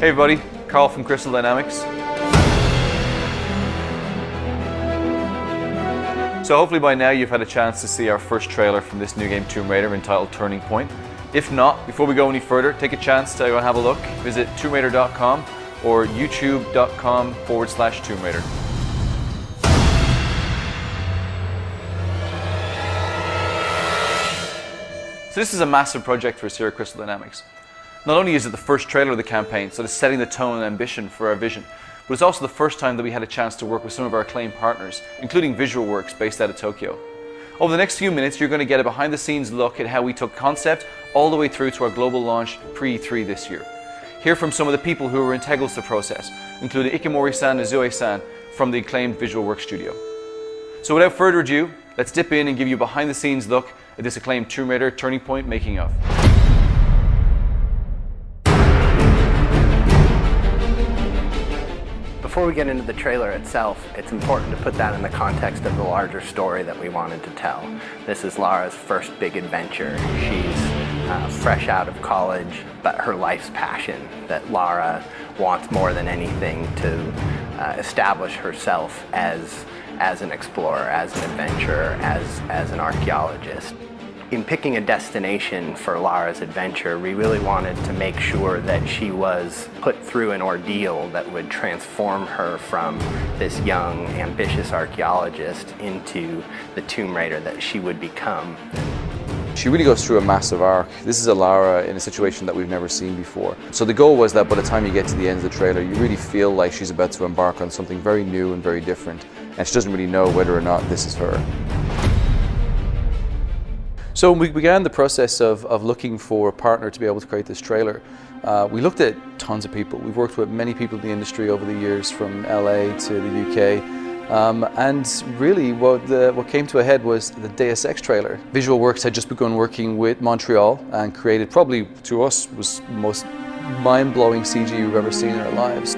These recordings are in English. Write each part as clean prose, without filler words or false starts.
Hey everybody, Carl from Crystal Dynamics. So hopefully by now you've had a chance to see our first trailer from this new game Tomb Raider entitled Turning Point. If not, before we go any further, take a chance to go and have a look. Visit tombRaider.com or youtube.com/Tomb Raider. So this is a massive project for us here at Crystal Dynamics. Not only is it the first trailer of the campaign, so it's setting the tone and ambition for our vision, but it's also the first time that we had a chance to work with some of our acclaimed partners, including Visual Works based out of Tokyo. Over the next few minutes, you're going to get a behind-the-scenes look at how we took concept all the way through to our global launch pre-E3 this year. Hear from some of the people who were integral to the process, including Ikemori-san and Zue-san from the acclaimed Visual Works studio. So without further ado, let's dip in and give you a behind-the-scenes look at this acclaimed Tomb Raider Turning Point making of. Before we get into the trailer itself, it's important to put that in the context of the larger story that we wanted to tell. This is Lara's first big adventure. She's fresh out of college, but her life's passion, that Lara wants more than anything to establish herself as an explorer, as an adventurer, as an archaeologist. In picking a destination for Lara's adventure, we really wanted to make sure that she was put through an ordeal that would transform her from this young, ambitious archaeologist into the Tomb Raider that she would become. She really goes through a massive arc. This is a Lara in a situation that we've never seen before. So the goal was that by the time you get to the end of the trailer, you really feel like she's about to embark on something very new and very different, and she doesn't really know whether or not this is her. So we began the process of looking for a partner to be able to create this trailer. We looked at tons of people. We've worked with many people in the industry over the years, from LA to the UK. And really what came to a head was the Deus Ex trailer. Visual Works had just begun working with Montreal and created probably, to us, was the most mind-blowing CG we've ever seen in our lives.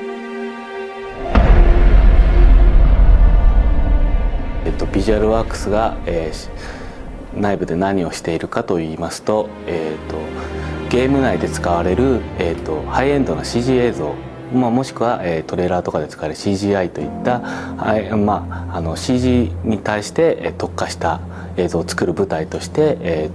Visual Works が内部で何をしているかといいますと、ゲーム内で使われる、ハイエンドな CG 映像、もしくは、トレーラーとかで使われる CGI といった、CG に対して、特化した映像を作る舞台として、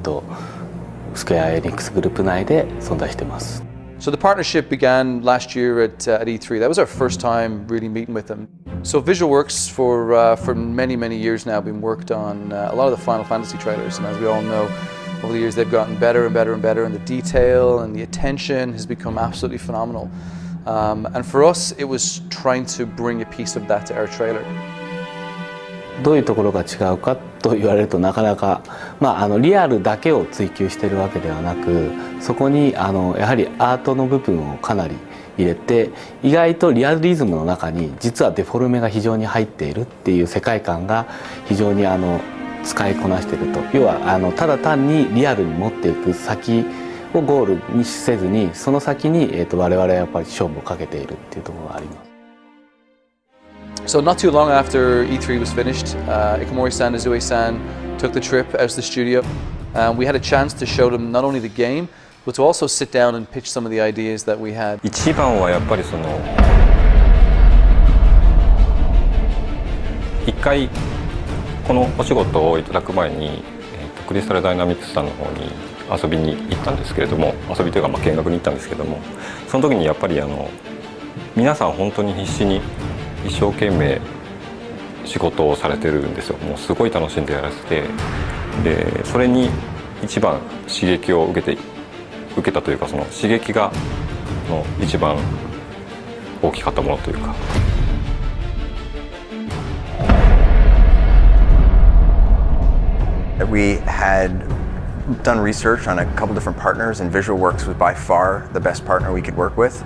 スクエア・エニックスグループ内で存在しています。So the partnership began last year at E3. That was our first time really meeting with them. So Visual Works for many years now been worked on a lot of the Final Fantasy trailers, and as we all know, over the years they've gotten better and better and better, and the detail and the attention has become absolutely phenomenal. And for us, it was trying to bring a piece of that to our trailer. どういうところが違うかと言われるとなかなか、リアルだけを追求しているわけではなく、そこにやはりアートの部分をかなり入れて、意外とリアリズムの中に実はデフォルメが非常に入っているっていう世界観が非常に使いこなしていると。要はただ単にリアルに持っていく先をゴールにせずに、その先に我々はやっぱり勝負をかけているっていうところがあります。So not too long after E3 was finished, Ikemori-san and Zue-san took the trip out to the studio. We had a chance to show them not only the game, but to also sit down and pitch some of the ideas that we had. 一番はやっぱり一回このお仕事をいただく前に、クリスタルダイナミクスさんの方に遊びに行ったんですけれども、遊びというか見学に行ったんですけども、その時にやっぱり皆さん本当に必死に一生懸命仕事をされてるんですよ。もうすごい楽しんでやらせて、でそれに一番刺激を受けたというか、その刺激が一番大きかったものというか。We had done research on a couple different partners, and Visual Works was by far the best partner we could work with.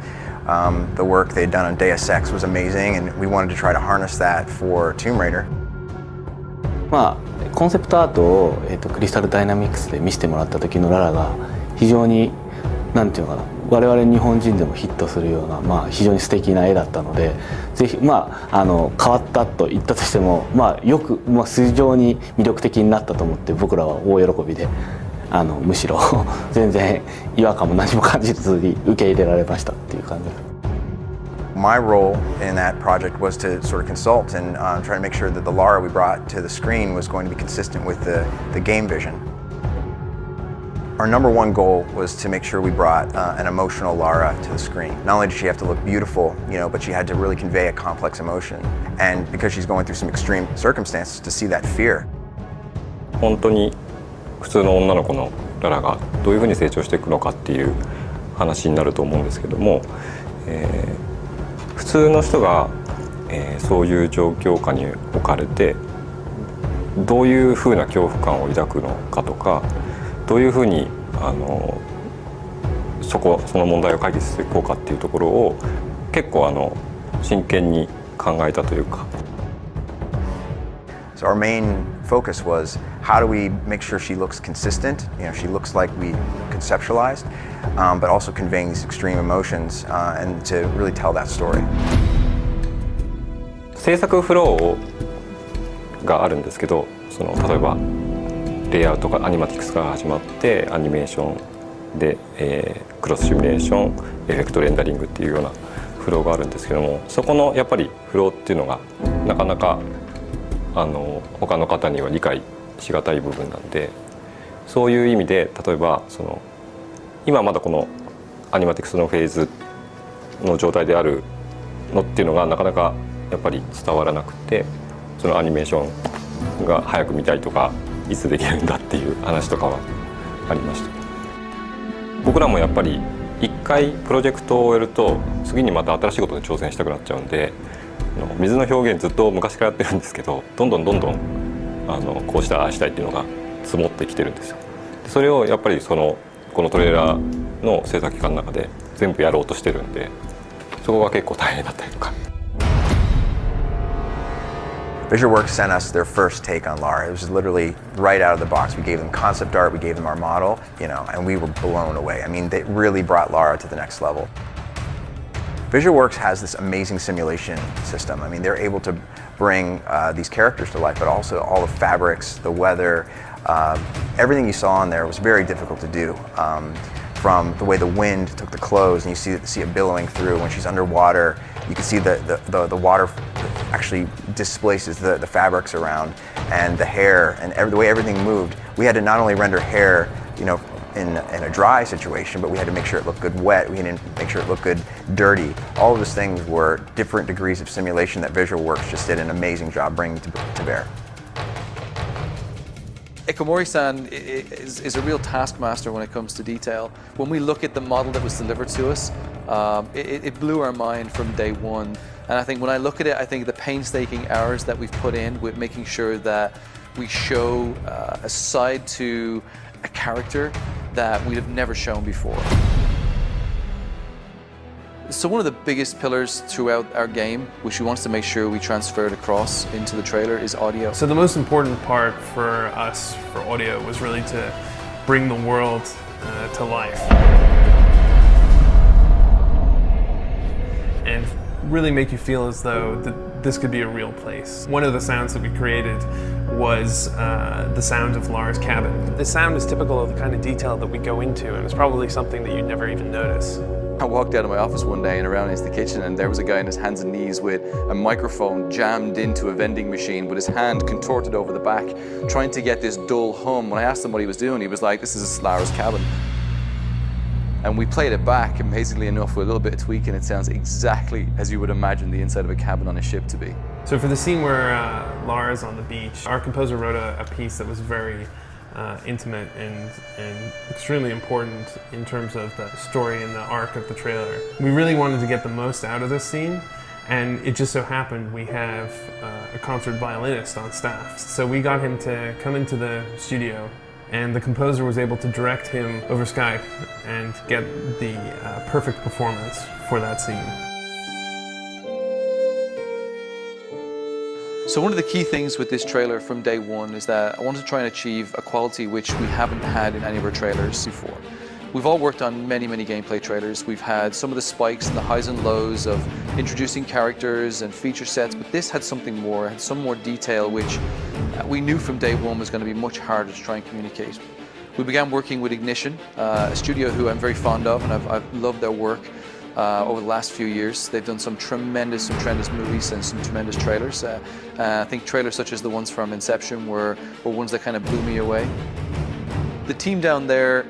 The work they'd done on Deus Ex was amazing, and we wanted to try to harness that for Tomb Raider. コンセプトアートを、クリスタルダイナミクスで見せてもらった時のララが非常になんていうのかな、我々日本人でもヒットするような、非常に素敵な絵だったので、ぜひ変わったと言ったとしても、よく、非常に魅力的になったと思って、僕らは大喜びでむしろ全然違和感も何も感じずに受け入れられましたっていう感じです。My role in that project was to sort of consult and try to make sure that the Lara we brought to the screen was going to be consistent with the game vision. Our number one goal was to make sure we brought an emotional Lara to the screen. Not only did she have to look beautiful, but she had to really convey a complex emotion. And because she's going through some extreme circumstances, to see that fear. 本当に普通の女の子のララがどういうふうに成長していくのかっていう話になると思うんですけども、普通の人が、そういう状況下に置かれてどういうふうな恐怖感を抱くのかとか、どういうふうにその問題を解決していこうかっていうところを結構真剣に考えたというか。So our main focus was how do we make sure she looks consistent, she looks like we conceptualized, but also conveying these extreme emotions and to really tell that story. 制作フローがあるんですけど、例えばレイアウトがアニマティクスから始まってアニメーションで、クロスシミュレーション、エフェクトレンダリングっていうようなフローがあるんですけども、そこのやっぱりフローっていうのがなかなか他の方には理解しがたい部分なんで、そういう意味で例えば今まだこのアニマティクスのフェーズの状態であるのっていうのがなかなかやっぱり伝わらなくて、そのアニメーションが早く見たいとかいつできるんだっていう話とかはありました。僕らもやっぱり一回プロジェクトを終えると次にまた新しいことに挑戦したくなっちゃうんで、水の表現ずっと昔からやってるんですけど、どんどんこうしたああしたいっていうのが積もってきてるんですよ。それをやっぱりこのトレーラーの制作期間の中で全部やろうとしてるんで、そこが結構大変だったりとか。VisualWorks sent us their first take on Lara. It was literally right out of the box. We gave them concept art, we gave them our model, and we were blown away. I mean, they really brought Lara to the next level. VisualWorks has this amazing simulation system. I mean, they're able to bring these characters to life, but also all the fabrics, the weather, everything you saw in there was very difficult to do. From the way the wind took the clothes, and you see it billowing through when she's underwater. You can see the water actually displaces the fabrics around, and the hair, and the way everything moved. We had to not only render hair, in a dry situation, but we had to make sure it looked good wet. We had to make sure it looked good dirty. All of those things were different degrees of simulation that VisualWorks just did an amazing job bringing to bear. Ikomori-san is a real taskmaster when it comes to detail. When we look at the model that was delivered to us, it blew our mind from day one. And I think when I look at it, I think the painstaking hours that we've put in with making sure that we show a side to a character that we'd have never shown before. So one of the biggest pillars throughout our game, which we wanted to make sure we transferred across into the trailer, is audio. So the most important part for us for audio was really to bring the world to life. And really make you feel as though this could be a real place. One of the sounds that we created was the sound of Lara's cabin. The sound is typical of the kind of detail that we go into, and it's probably something that you'd never even notice. I walked out of my office one day and around into the kitchen, and there was a guy on his hands and knees with a microphone jammed into a vending machine with his hand contorted over the back, trying to get this dull hum. When I asked him what he was doing, he was like, "This is Lara's cabin." And we played it back, amazingly enough, with a little bit of tweaking, it sounds exactly as you would imagine the inside of a cabin on a ship to be. So for the scene where Lara's on the beach, our composer wrote a piece that was very intimate and extremely important in terms of the story and the arc of the trailer. We really wanted to get the most out of this scene, and it just so happened we have a concert violinist on staff. So we got him to come into the studio, and the composer was able to direct him over Skype and get the perfect performance for that scene. So one of the key things with this trailer from day one is that I wanted to try and achieve a quality which we haven't had in any of our trailers before. We've all worked on many gameplay trailers. We've had some of the spikes and the highs and lows of introducing characters and feature sets, but this had something more, had some more detail which we knew from day one was going to be much harder to try and communicate. We began working with Ignition, a studio who I'm very fond of, and I've loved their work. over the last few years. They've done some tremendous movies and some tremendous trailers. I think trailers such as the ones from Inception were ones that kind of blew me away. The team down there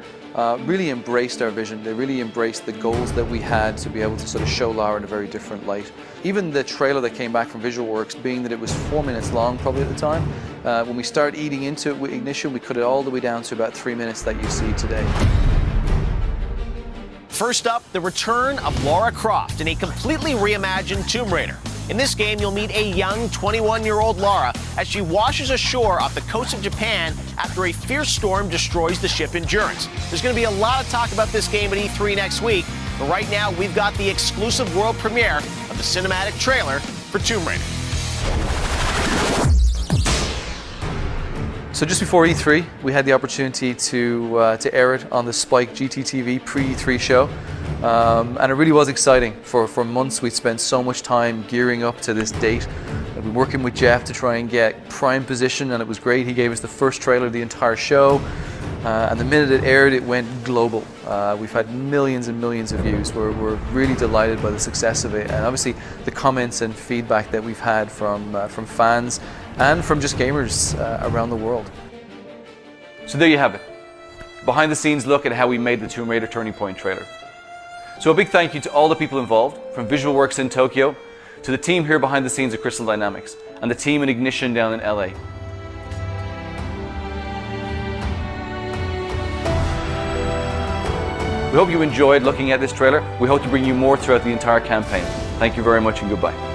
really embraced our vision. They really embraced the goals that we had to be able to sort of show Lara in a very different light. Even the trailer that came back from VisualWorks, being that it was 4 minutes long probably at the time, when we started eating into it with Ignition, we cut it all the way down to about 3 minutes that you see today. First up, the return of Lara Croft in a completely reimagined Tomb Raider. In this game, you'll meet a young 21-year-old Lara as she washes ashore off the coast of Japan after a fierce storm destroys the ship Endurance. There's going to be a lot of talk about this game at E3 next week, but right now we've got the exclusive world premiere of the cinematic trailer for Tomb Raider. So just before E3, we had the opportunity to air it on the Spike GTTV pre-E3 show. And it really was exciting. For months we'd spent so much time gearing up to this date. We've been working with Jeff to try and get prime position, and it was great. He gave us the first trailer of the entire show, and the minute it aired it went global. We've had millions and millions of views. We're really delighted by the success of it, and obviously the comments and feedback that we've had from fans and from just gamers around the world. So there you have it. Behind the scenes look at how we made the Tomb Raider Turning Point trailer. So a big thank you to all the people involved, from VisualWorks in Tokyo, to the team here behind the scenes at Crystal Dynamics, and the team in Ignition down in LA. We hope you enjoyed looking at this trailer. We hope to bring you more throughout the entire campaign. Thank you very much and goodbye.